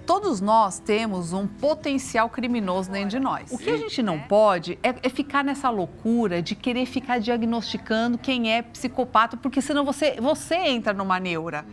Todos nós temos um potencial criminoso dentro de nós. O que a gente não pode é ficar nessa loucura de querer ficar diagnosticando quem é psicopata, porque senão você entra numa neura.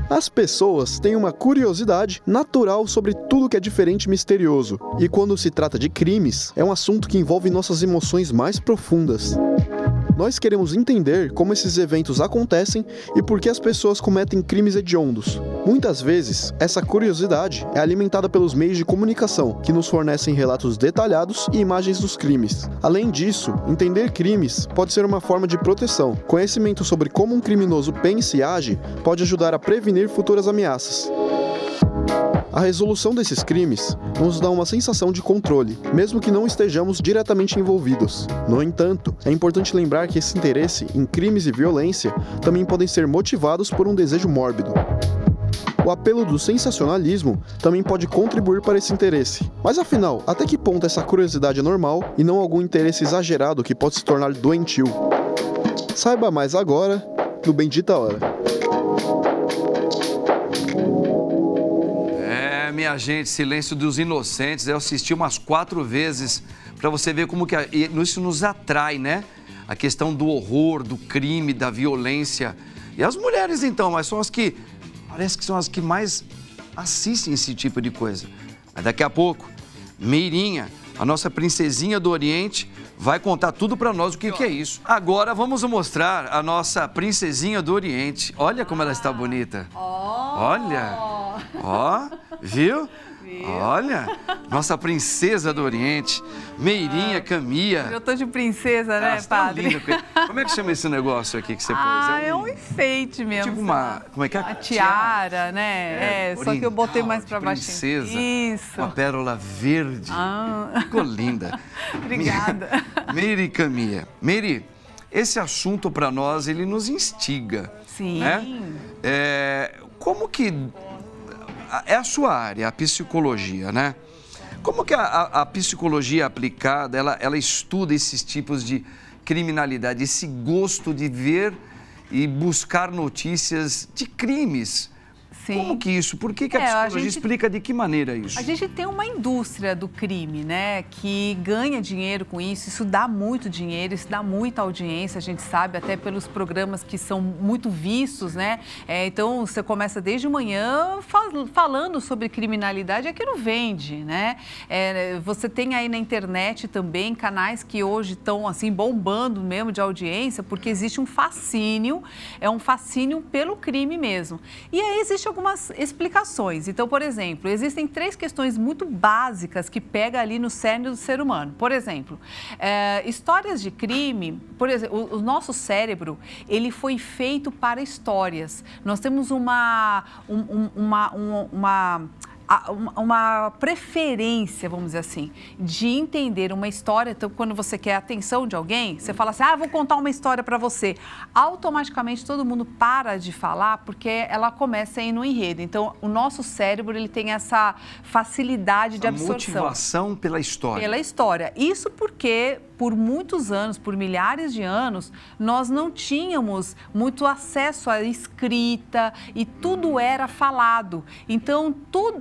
As pessoas têm uma curiosidade natural sobre tudo que é diferente e misterioso. E quando se trata de crimes, é um assunto que envolve nossas emoções mais profundas. Nós queremos entender como esses eventos acontecem e por que as pessoas cometem crimes hediondos. Muitas vezes, essa curiosidade é alimentada pelos meios de comunicação, que nos fornecem relatos detalhados e imagens dos crimes. Além disso, entender crimes pode ser uma forma de proteção. Conhecimento sobre como um criminoso pensa e age pode ajudar a prevenir futuras ameaças. A resolução desses crimes nos dá uma sensação de controle, mesmo que não estejamos diretamente envolvidos. No entanto, é importante lembrar que esse interesse em crimes e violência também podem ser motivados por um desejo mórbido. O apelo do sensacionalismo também pode contribuir para esse interesse. Mas afinal, até que ponto essa curiosidade é normal e não algum interesse exagerado que pode se tornar doentio? Saiba mais agora no Bendita Hora. Minha gente, Silêncio dos Inocentes, eu assisti umas 4 vezes para você ver como que isso nos atrai, né? A questão do horror, do crime, da violência. E as mulheres, então, mas são as que, parece que são as que mais assistem esse tipo de coisa. Mas daqui a pouco, Meirinha, a nossa princesinha do Oriente, vai contar tudo para nós o que é isso. Agora vamos mostrar a nossa princesinha do Oriente. Olha como ela está bonita. Olha, ó, viu? Olha, nossa princesa do Oriente, Meirinha Camia. Eu tô de princesa, né, padre? Linda. Como é que chama esse negócio aqui que você pôs? É um enfeite mesmo. Tipo uma, como é que é? Uma tiara, né? Só que eu botei mais pra baixo. Princesa. Isso. Uma pérola verde. Ficou linda. Obrigada. Meiri Camia. Meiri, esse assunto para nós, ele nos instiga. Sim. Né? Como que... É a sua área, a psicologia, né? Como que a psicologia aplicada, ela estuda esses tipos de criminalidade, esse gosto de ver e buscar notícias de crimes? Sim. Como que isso? Por que a psicologia explica de que maneira isso? A gente tem uma indústria do crime, né, que ganha dinheiro com isso dá muito dinheiro, isso dá muita audiência, a gente sabe, até pelos programas que são muito vistos, né? Então, você começa desde manhã falando sobre criminalidade, aquilo vende, né? Você tem aí na internet também canais que hoje estão, assim, bombando mesmo de audiência, porque existe um fascínio, é um fascínio pelo crime mesmo. E aí existe algumas explicações. Então, por exemplo, existem 3 questões muito básicas que pega ali no cerne do ser humano. Por exemplo, histórias de crime, por exemplo, o nosso cérebro, ele foi feito para histórias. Nós temos uma preferência, vamos dizer assim, de entender uma história. Então, quando você quer a atenção de alguém, você fala assim, vou contar uma história para você. Automaticamente, todo mundo para de falar porque ela começa a ir no enredo. Então, o nosso cérebro, ele tem essa facilidade de absorção. Motivação pela história. Pela história. Isso porque, por muitos anos, por milhares de anos, nós não tínhamos muito acesso à escrita e tudo era falado. Então,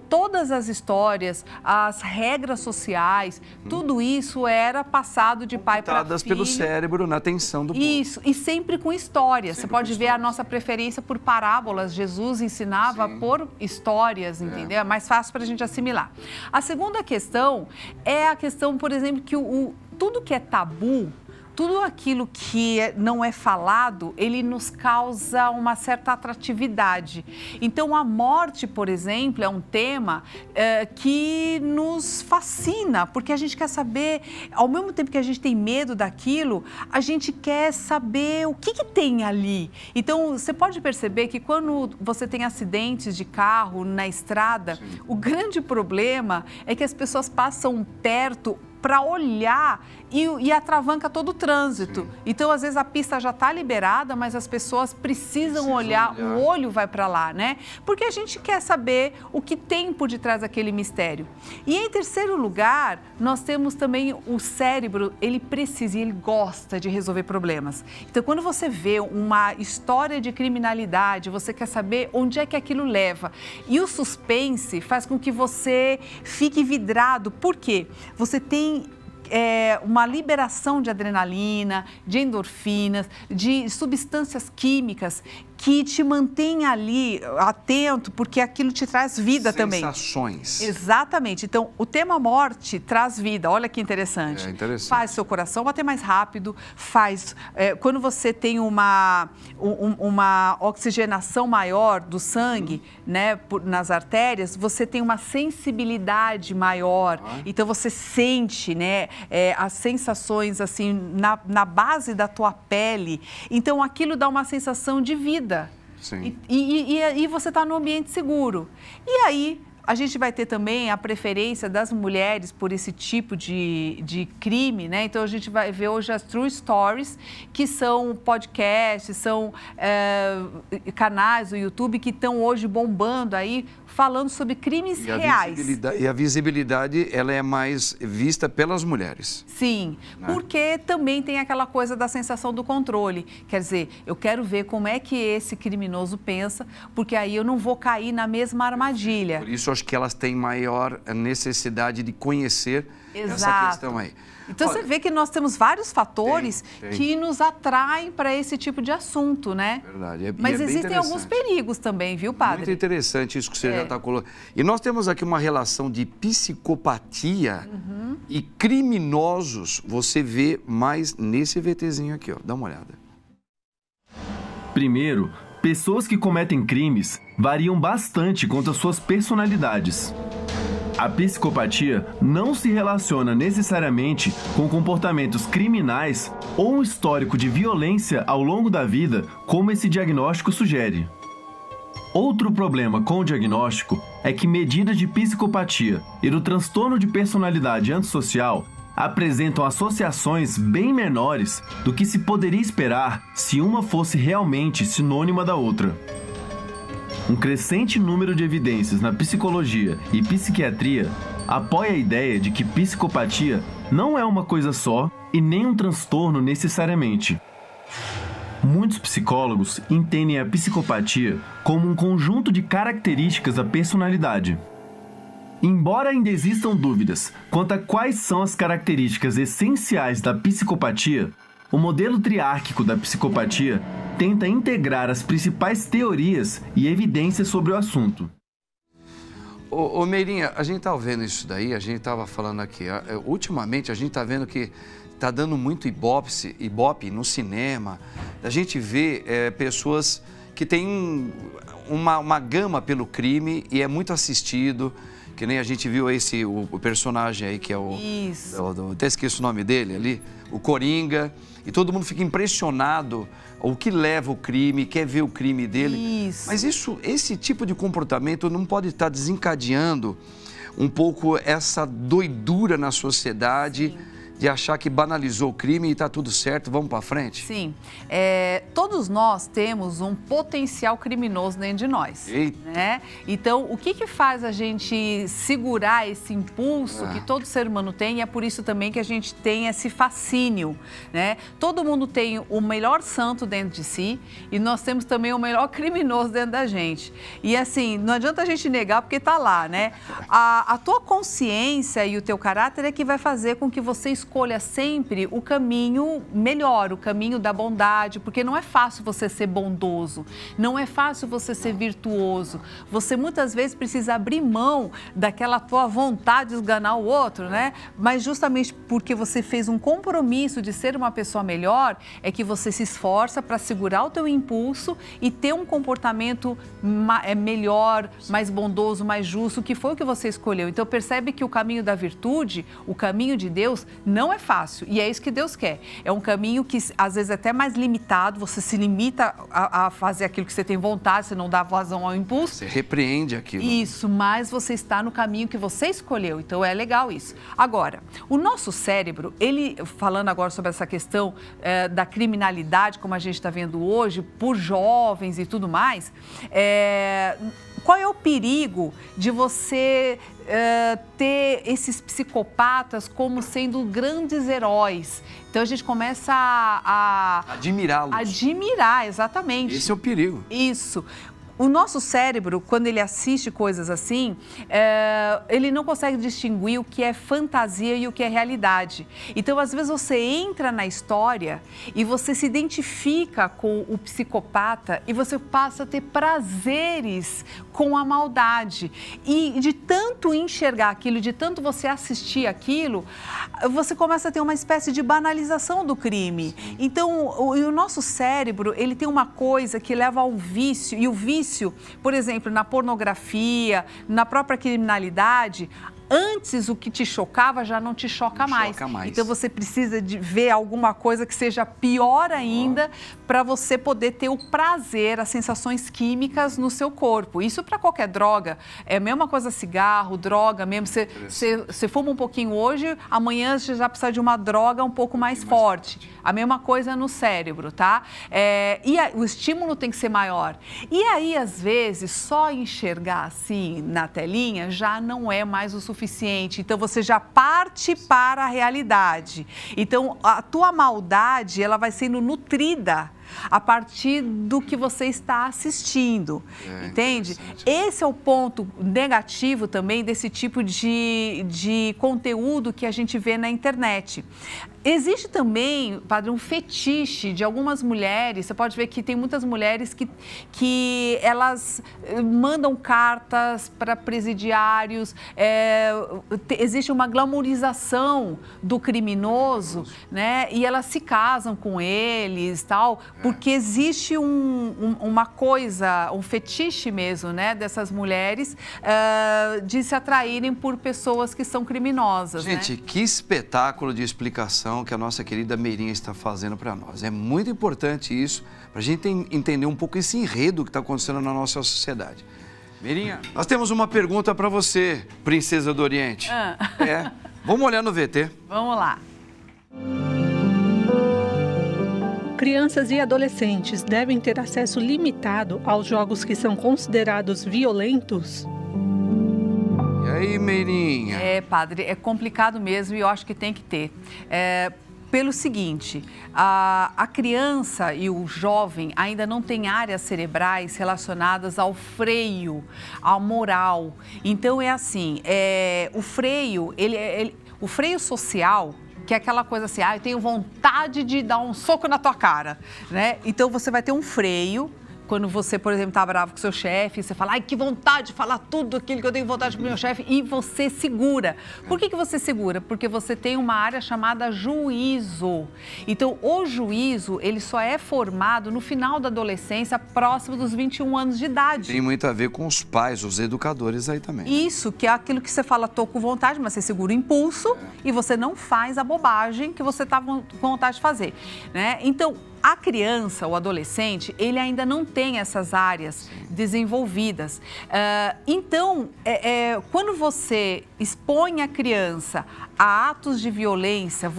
todas as histórias, as regras sociais, tudo isso era passado de pai para filho. Pelo cérebro na atenção do povo. Isso, e sempre com histórias. Você pode ver a nossa preferência por parábolas. Jesus ensinava por histórias, entendeu? É mais fácil para a gente assimilar. A segunda questão é a questão, por exemplo, que tudo que é tabu, tudo aquilo que não é falado, ele nos causa uma certa atratividade. Então, a morte, por exemplo, é um tema que nos fascina, porque a gente quer saber, ao mesmo tempo que a gente tem medo daquilo, a gente quer saber o que tem ali. Então, você pode perceber que quando você tem acidentes de carro na estrada, o grande problema é que as pessoas passam perto para olhar e atravanca todo o trânsito. Sim. Então, às vezes, a pista já está liberada, mas as pessoas precisam olhar, o olho vai para lá, né? Porque a gente quer saber o que tem por detrás daquele mistério. E, em terceiro lugar, nós temos também o cérebro, ele precisa e ele gosta de resolver problemas. Então, quando você vê uma história de criminalidade, você quer saber onde é que aquilo leva. E o suspense faz com que você fique vidrado. Por quê? Você tem uma liberação de adrenalina, de endorfinas, de substâncias químicas que te mantém ali atento, porque aquilo te traz vida também. Sensações. Exatamente. Então, o tema morte traz vida. Olha que interessante. É interessante. Faz seu coração bater mais rápido, faz... quando você tem uma oxigenação maior do sangue, né, nas artérias, você tem uma sensibilidade maior. Então, você sente, né, as sensações, assim, na base da tua pele. Então, aquilo dá uma sensação de vida. Sim. E você está num ambiente seguro. E aí, a gente vai ter também a preferência das mulheres por esse tipo de crime, né? Então, a gente vai ver hoje as True Stories, que são podcasts, são canais do YouTube que estão hoje bombando aí, falando sobre crimes reais. E a visibilidade, ela é mais vista pelas mulheres. Sim, né? Porque também tem aquela coisa da sensação do controle. Quer dizer, eu quero ver como é que esse criminoso pensa, porque aí eu não vou cair na mesma armadilha. Por isso, acho que elas têm maior necessidade de conhecer essa questão aí. Então, você vê que nós temos vários fatores que nos atraem para esse tipo de assunto, né? Verdade. Mas existem alguns perigos também, viu, padre? Muito interessante isso que você já está colocando. E nós temos aqui uma relação de psicopatia e criminosos. Você vê mais nesse VTzinho aqui, ó. Dá uma olhada. Primeiro, pessoas que cometem crimes variam bastante quanto às suas personalidades. A psicopatia não se relaciona necessariamente com comportamentos criminais ou um histórico de violência ao longo da vida, como esse diagnóstico sugere. Outro problema com o diagnóstico é que medidas de psicopatia e do transtorno de personalidade antissocial apresentam associações bem menores do que se poderia esperar se uma fosse realmente sinônima da outra. Um crescente número de evidências na psicologia e psiquiatria apoia a ideia de que psicopatia não é uma coisa só e nem um transtorno necessariamente. Muitos psicólogos entendem a psicopatia como um conjunto de características da personalidade. Embora ainda existam dúvidas quanto a quais são as características essenciais da psicopatia, o modelo triárquico da psicopatia tenta integrar as principais teorias e evidências sobre o assunto. Ô Meirinha, a gente estava vendo isso daí, a gente estava falando aqui, ultimamente a gente está vendo que está dando muito ibope no cinema, a gente vê pessoas que têm uma gama pelo crime e é muito assistido, que nem a gente viu o personagem aí que é até esqueço o nome dele ali, o Coringa, e todo mundo fica impressionado o que leva o crime, quer ver o crime dele. Isso. Mas esse tipo de comportamento não pode estar desencadeando um pouco essa doidura na sociedade. Sim. De achar que banalizou o crime e está tudo certo, vamos para frente? Sim. Todos nós temos um potencial criminoso dentro de nós. Eita. Né? Então, o que faz a gente segurar esse impulso que todo ser humano tem? E é por isso também que a gente tem esse fascínio, né? Todo mundo tem o melhor santo dentro de si e nós temos também o melhor criminoso dentro da gente. E assim, não adianta a gente negar porque está lá, né? A tua consciência e o teu caráter é que vai fazer com que você escolha sempre o caminho melhor, o caminho da bondade, porque não é fácil você ser bondoso, não é fácil você ser virtuoso. Você muitas vezes precisa abrir mão daquela tua vontade de esganar o outro, né? Mas justamente porque você fez um compromisso de ser uma pessoa melhor, é que você se esforça para segurar o teu impulso e ter um comportamento melhor, mais bondoso, mais justo, que foi o que você escolheu. Então percebe que o caminho da virtude, o caminho de Deus, Não é fácil, e é isso que Deus quer. É um caminho que, às vezes, é até mais limitado, você se limita a fazer aquilo que você tem vontade, você não dá vazão ao impulso. Você repreende aquilo. Isso, mas você está no caminho que você escolheu, então é legal isso. Agora, o nosso cérebro, ele, falando agora sobre essa questão da criminalidade, como a gente está vendo hoje, por jovens e tudo mais, qual é o perigo de você ter esses psicopatas como sendo grandes heróis? Então a gente começa a admirá-los. Admirar, exatamente. Esse é o perigo. Isso. O nosso cérebro, quando ele assiste coisas assim, ele não consegue distinguir o que é fantasia e o que é realidade. Então, às vezes, você entra na história e você se identifica com o psicopata e você passa a ter prazeres com a maldade. E de tanto enxergar aquilo, de tanto você assistir aquilo, você começa a ter uma espécie de banalização do crime. Então, o nosso cérebro, ele tem uma coisa que leva ao vício, e o vício, por exemplo, na pornografia, na própria criminalidade, antes o que te chocava já não te choca mais. Então você precisa de ver alguma coisa que seja pior ainda para você poder ter o prazer, as sensações químicas no seu corpo. Isso para qualquer droga. É a mesma coisa cigarro, droga mesmo. Você fuma um pouquinho hoje, amanhã você já precisa de uma droga um pouco mais forte. A mesma coisa no cérebro, tá? O estímulo tem que ser maior. E aí, às vezes, só enxergar assim na telinha já não é mais o suficiente. Então, você já parte para a realidade. Então, a tua maldade, ela vai sendo nutrida a partir do que você está assistindo, entende? Esse é o ponto negativo também desse tipo de conteúdo que a gente vê na internet. Existe também, padre, um fetiche de algumas mulheres. Você pode ver que tem muitas mulheres que elas mandam cartas para presidiários. Existe uma glamourização do criminoso, né? E elas se casam com eles, tal, porque existe uma coisa, um fetiche mesmo, né, dessas mulheres de se atraírem por pessoas que são criminosas. Gente, né? Que espetáculo de explicação que a nossa querida Meirinha está fazendo para nós. É muito importante isso, para a gente entender um pouco esse enredo que está acontecendo na nossa sociedade. Meirinha, nós temos uma pergunta para você, princesa do Oriente. Vamos olhar no VT. Vamos lá. Crianças e adolescentes devem ter acesso limitado aos jogos que são considerados violentos? E aí, Meirinha? Padre, é complicado mesmo e eu acho que tem que ter. Pelo seguinte, a criança e o jovem ainda não têm áreas cerebrais relacionadas ao freio, à moral. Então, é assim, o freio, o freio social, que é aquela coisa assim, eu tenho vontade de dar um soco na tua cara, né? Então, você vai ter um freio. Quando você, por exemplo, está bravo com o seu chefe, você fala, que vontade de falar tudo aquilo que eu tenho vontade com o meu chefe, e você segura. Por que você segura? Porque você tem uma área chamada juízo. Então, o juízo, ele só é formado no final da adolescência, próximo dos 21 anos de idade. Tem muito a ver com os pais, os educadores aí também. Isso, que é aquilo que você fala, tô com vontade, mas você segura o impulso e você não faz a bobagem que você está com vontade de fazer, né? Então, a criança, o adolescente, ele ainda não tem essas áreas desenvolvidas. Então, quando você expõe a criança a atos de violência,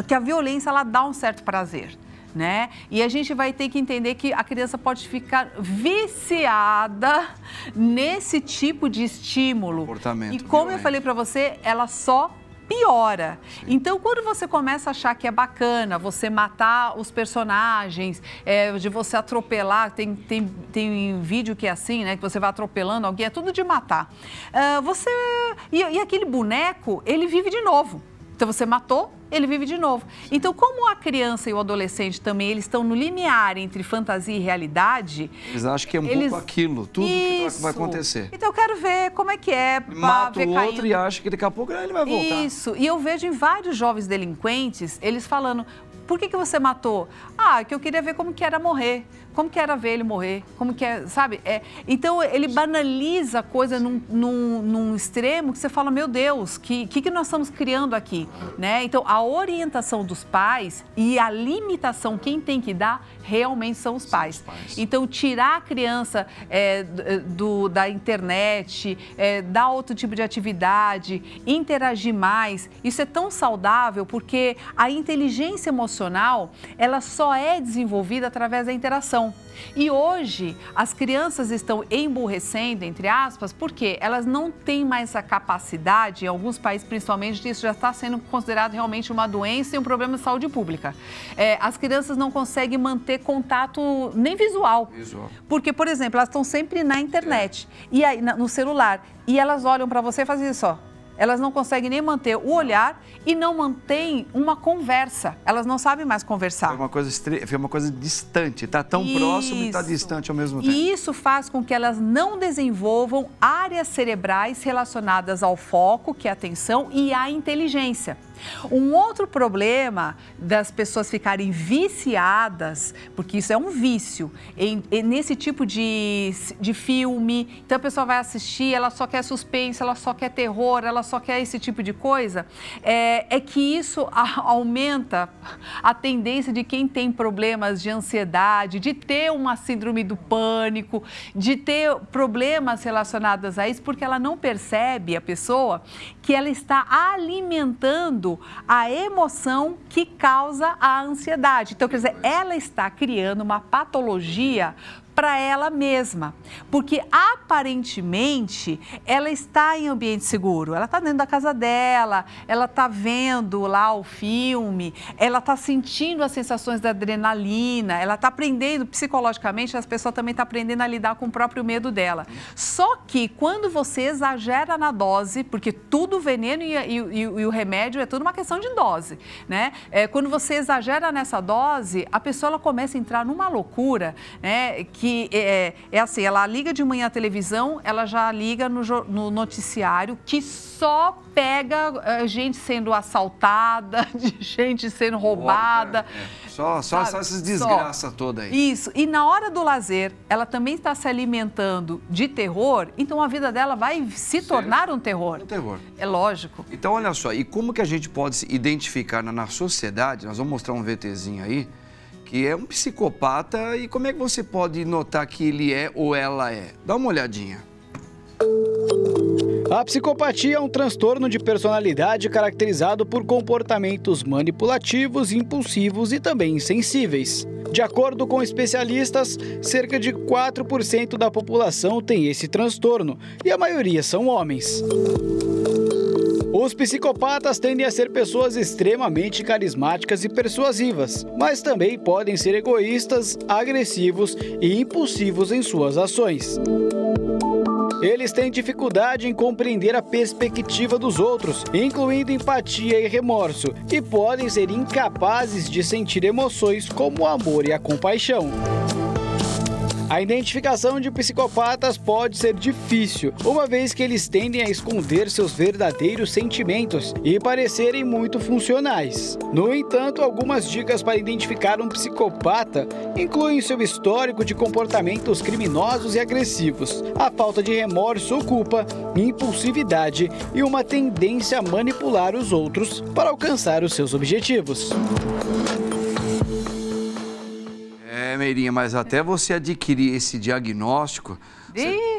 que a violência ela dá um certo prazer, né? E a gente vai ter que entender que a criança pode ficar viciada nesse tipo de estímulo. Comportamento e como violento. Eu falei para você, ela só piora. Então, quando você começa a achar que é bacana você matar os personagens, de você atropelar, tem vídeo que é assim, né? Que você vai atropelando alguém, é tudo de matar. E aquele boneco, ele vive de novo. Então, você matou, ele vive de novo. Então, como a criança e o adolescente também, eles estão no limiar entre fantasia e realidade... Eles acham que é pouco aquilo, tudo que vai acontecer. Então, eu quero ver como é que é. Mata o outro caindo. E acha que daqui a pouco ele vai voltar. Isso. E eu vejo em vários jovens delinquentes, eles falando... Por que você matou? Ah, que eu queria ver como que era morrer, como que era ver ele morrer, como que é, sabe? Então, ele banaliza a coisa num extremo que você fala, meu Deus, que nós estamos criando aqui, né? Então, a orientação dos pais e a limitação, quem tem que dar, realmente são os pais. Então, tirar a criança da internet, dar outro tipo de atividade, interagir mais, isso é tão saudável porque a inteligência emocional, ela só é desenvolvida através da interação. E hoje, as crianças estão emburrecendo, entre aspas, porque elas não têm mais a capacidade, em alguns países principalmente, isso já está sendo considerado realmente uma doença e um problema de saúde pública. As crianças não conseguem manter contato nem visual. Porque, por exemplo, elas estão sempre na internet, e aí, no celular, e elas olham para você e fazem isso, ó. Elas não conseguem nem manter o olhar e não mantêm uma conversa. Elas não sabem mais conversar. Foi uma coisa distante, está tão próximo e está distante ao mesmo tempo. E isso faz com que elas não desenvolvam áreas cerebrais relacionadas ao foco, que é a atenção, e à inteligência. Um outro problema das pessoas ficarem viciadas, porque isso é um vício, nesse tipo de filme, então a pessoa vai assistir, ela só quer suspense, ela só quer terror, ela só quer esse tipo de coisa, é que isso aumenta a tendência de quem tem problemas de ansiedade, de ter uma síndrome do pânico, de ter problemas relacionados a isso, porque ela não percebe, a pessoa, que ela está alimentando a emoção que causa a ansiedade. Então, quer dizer, ela está criando uma patologia para ela mesma, porque aparentemente ela está em ambiente seguro, ela está dentro da casa dela, ela está vendo lá o filme, ela está sentindo as sensações da adrenalina, ela está aprendendo psicologicamente, as pessoas também estão aprendendo a lidar com o próprio medo dela. Só que quando você exagera na dose, porque tudo veneno e o remédio é tudo uma questão de dose, né? Quando você exagera nessa dose, a pessoa ela começa a entrar numa loucura, né? Que é assim, ela liga de manhã a televisão, ela já liga no noticiário que só pega gente sendo assaltada, de gente sendo roubada. Só essas desgraças todas aí. Isso, e na hora do lazer, ela também está se alimentando de terror, então a vida dela vai se tornar um terror. Um terror. É lógico. Então, olha só, e como que a gente pode se identificar na sociedade, nós vamos mostrar um VTzinho aí, que é um psicopata, e como é que você pode notar que ele é ou ela é? Dá uma olhadinha. A psicopatia é um transtorno de personalidade caracterizado por comportamentos manipulativos, impulsivos e também insensíveis. De acordo com especialistas, cerca de 4% da população tem esse transtorno, e a maioria são homens. Os psicopatas tendem a ser pessoas extremamente carismáticas e persuasivas, mas também podem ser egoístas, agressivos e impulsivos em suas ações. Eles têm dificuldade em compreender a perspectiva dos outros, incluindo empatia e remorso, e podem ser incapazes de sentir emoções como o amor e a compaixão. A identificação de psicopatas pode ser difícil, uma vez que eles tendem a esconder seus verdadeiros sentimentos e parecerem muito funcionais. No entanto, algumas dicas para identificar um psicopata incluem seu histórico de comportamentos criminosos e agressivos, a falta de remorso ou culpa, impulsividade e uma tendência a manipular os outros para alcançar os seus objetivos. Meirinha, mas até você adquirir esse diagnóstico,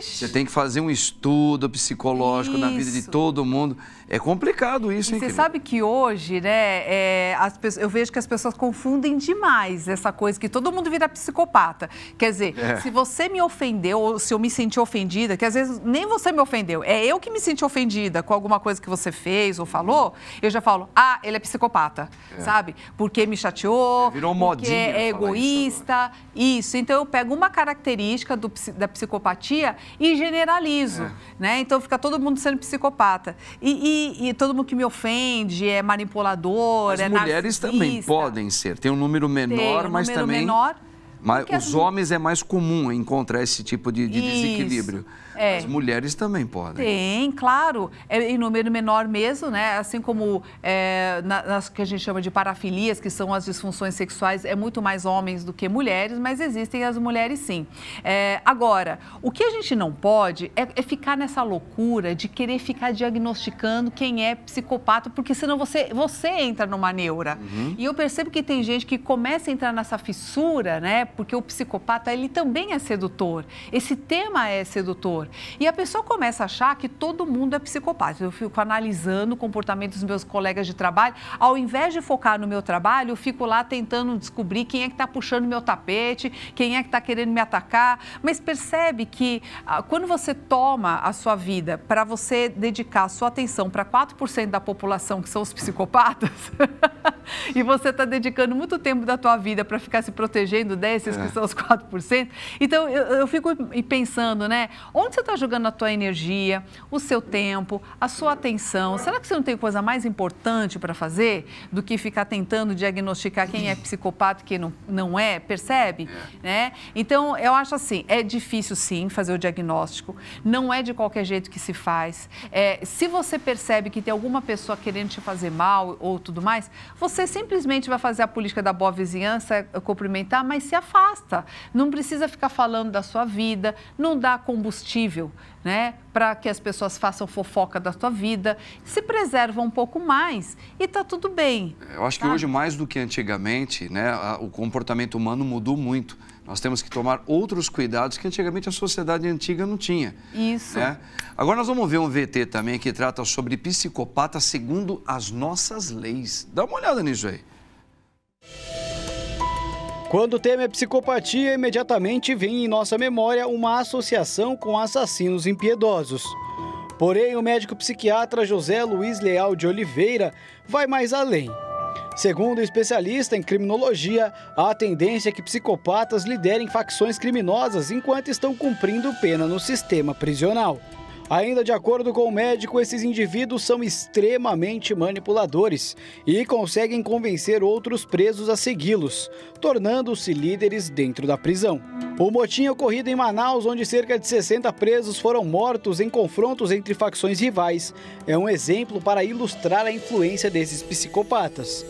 você tem que fazer um estudo psicológico na vida de todo mundo. É complicado isso, hein? Você sabe que hoje, né, eu vejo que as pessoas confundem demais essa coisa que todo mundo vira psicopata. Quer dizer, se você me ofendeu ou se eu me senti ofendida, que às vezes nem você me ofendeu, é eu que me senti ofendida com alguma coisa que você fez ou falou, eu já falo, ele é psicopata, sabe? Porque me chateou, virou porque modinha é egoísta, isso. Então eu pego uma característica da psicopatia e generalizo, né? Então fica todo mundo sendo psicopata. E todo mundo que me ofende é manipulador, as mulheres narcisista. Também podem ser. Tem um número menor, mas também... Menor, mas os homens é mais comum encontrar esse tipo de desequilíbrio. As mulheres também podem. Tem, claro. Em número menor mesmo, né? Assim como nas que a gente chama de parafilias, que são as disfunções sexuais, é muito mais homens do que mulheres, mas existem as mulheres sim. Agora, o que a gente não pode é ficar nessa loucura de querer ficar diagnosticando quem é psicopata, porque senão você entra numa neura. E eu percebo que tem gente que começa a entrar nessa fissura, né? Porque o psicopata, ele também é sedutor. Esse tema é sedutor. E a pessoa começa a achar que todo mundo é psicopata. Eu fico analisando o comportamento dos meus colegas de trabalho. Ao invés de focar no meu trabalho, eu fico lá tentando descobrir quem é que está puxando meu tapete, quem é que está querendo me atacar. Mas percebe que quando você toma a sua vida para você dedicar a sua atenção para 4% da população, que são os psicopatas, e você está dedicando muito tempo da tua vida para ficar se protegendo desses que são os 4%, então eu fico pensando, né? Onde você está jogando a tua energia, o seu tempo, a sua atenção? Será que você não tem coisa mais importante para fazer do que ficar tentando diagnosticar quem é psicopata e quem não é? Percebe? Né? Então, eu acho assim, é difícil sim fazer o diagnóstico, não é de qualquer jeito que se faz. Se você percebe que tem alguma pessoa querendo te fazer mal ou tudo mais, você simplesmente vai fazer a política da boa vizinhança, cumprimentar, mas se afasta. Não precisa ficar falando da sua vida, não dá combustível, né, para que as pessoas façam fofoca da sua vida, se preserva um pouco mais e tá tudo bem. Eu acho que hoje, mais do que antigamente, né, o comportamento humano mudou muito. Nós temos que tomar outros cuidados que antigamente a sociedade antiga não tinha. Isso. Né? Agora nós vamos ver um VT também que trata sobre psicopata segundo as nossas leis. Dá uma olhada nisso aí. Quando o tema é psicopatia, imediatamente vem em nossa memória uma associação com assassinos impiedosos. Porém, o médico psiquiatra José Luiz Leal de Oliveira vai mais além. Segundo o especialista em criminologia, há a tendência é que psicopatas liderem facções criminosas enquanto estão cumprindo pena no sistema prisional. Ainda de acordo com o médico, esses indivíduos são extremamente manipuladores e conseguem convencer outros presos a segui-los, tornando-se líderes dentro da prisão. O motim ocorrido em Manaus, onde cerca de 60 presos foram mortos em confrontos entre facções rivais, é um exemplo para ilustrar a influência desses psicopatas.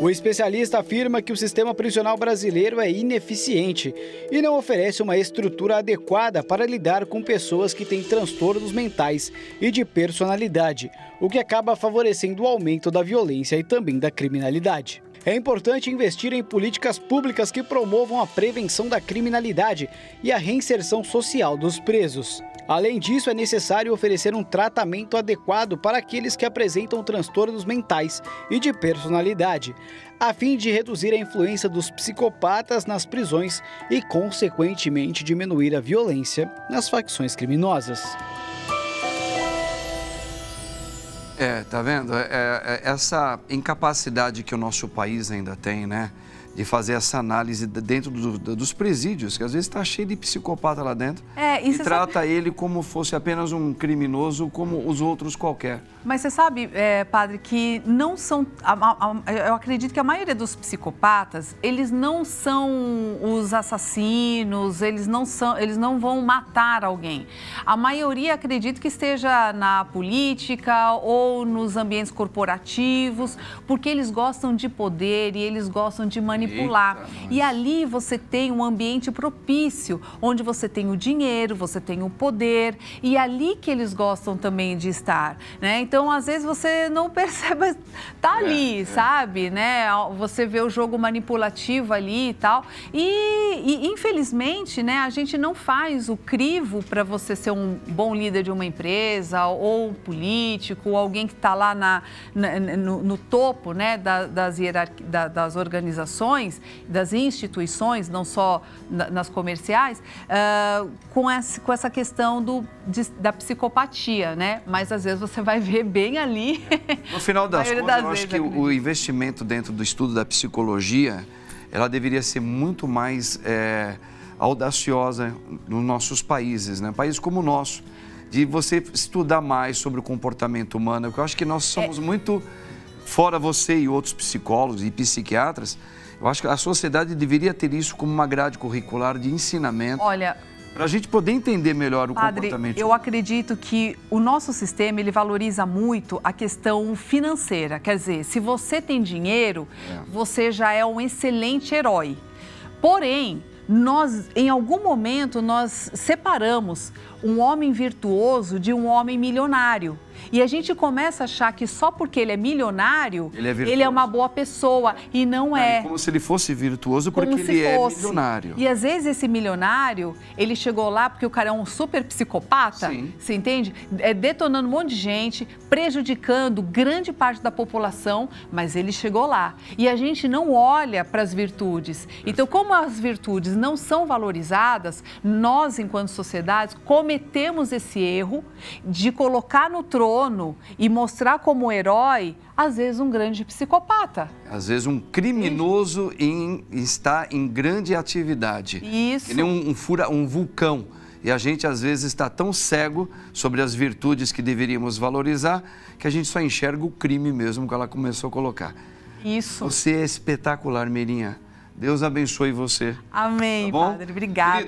O especialista afirma que o sistema prisional brasileiro é ineficiente e não oferece uma estrutura adequada para lidar com pessoas que têm transtornos mentais e de personalidade, o que acaba favorecendo o aumento da violência e também da criminalidade. É importante investir em políticas públicas que promovam a prevenção da criminalidade e a reinserção social dos presos. Além disso, é necessário oferecer um tratamento adequado para aqueles que apresentam transtornos mentais e de personalidade, a fim de reduzir a influência dos psicopatas nas prisões e, consequentemente, diminuir a violência nas facções criminosas. Tá vendo? Essa incapacidade que o nosso país ainda tem, né? De fazer essa análise dentro dos presídios, que às vezes está cheio de psicopata lá dentro, e trata ele como fosse apenas um criminoso, como os outros qualquer. Mas você sabe, padre, que não são... eu acredito que a maioria dos psicopatas, eles não são os assassinos, eles não vão matar alguém. A maioria, acredito que esteja na política ou nos ambientes corporativos, porque eles gostam de poder e eles gostam de manipular. E ali você tem um ambiente propício, onde você tem o dinheiro, você tem o poder, e é ali que eles gostam também de estar, né? Então, às vezes, você não percebe, mas tá ali, sabe, né? Você vê o jogo manipulativo ali e tal. E infelizmente, né, a gente não faz o crivo para você ser um bom líder de uma empresa, ou político, ou alguém que está lá no topo, né, das organizações, das instituições, não só nas comerciais, com essa questão da psicopatia, né? Mas às vezes você vai ver bem ali. No final das contas, eu acho que o investimento dentro do estudo da psicologia, ela deveria ser muito mais audaciosa nos nossos países, né? Países como o nosso, de você estudar mais sobre o comportamento humano, porque eu acho que nós somos muito, fora você e outros psicólogos e psiquiatras, eu acho que a sociedade deveria ter isso como uma grade curricular de ensinamento. Olha, Para a gente poder entender melhor o Padre, comportamento. eu acredito que o nosso sistema, ele valoriza muito a questão financeira. Quer dizer, se você tem dinheiro, você já é um excelente herói. Porém, em algum momento, nós separamos um homem virtuoso de um homem milionário. E a gente começa a achar que só porque ele é milionário, ele é uma boa pessoa. E não é. Como se ele fosse virtuoso porque ele é milionário. E às vezes esse milionário, ele chegou lá porque o cara é um super psicopata, Sim. você entende? Detonando um monte de gente, prejudicando grande parte da população, mas ele chegou lá. E a gente não olha para as virtudes. Então, como as virtudes não são valorizadas, nós, enquanto sociedade, cometemos esse erro de colocar no trono e mostrar como herói, às vezes, um grande psicopata. Às vezes, um criminoso está em grande atividade. Isso. Que nem um vulcão. E a gente, às vezes, está tão cego sobre as virtudes que deveríamos valorizar que a gente só enxerga o crime mesmo que ela começou a colocar. Isso. Você é espetacular, Mirinha. Deus abençoe você. Amém, tá bom? Padre. Obrigada.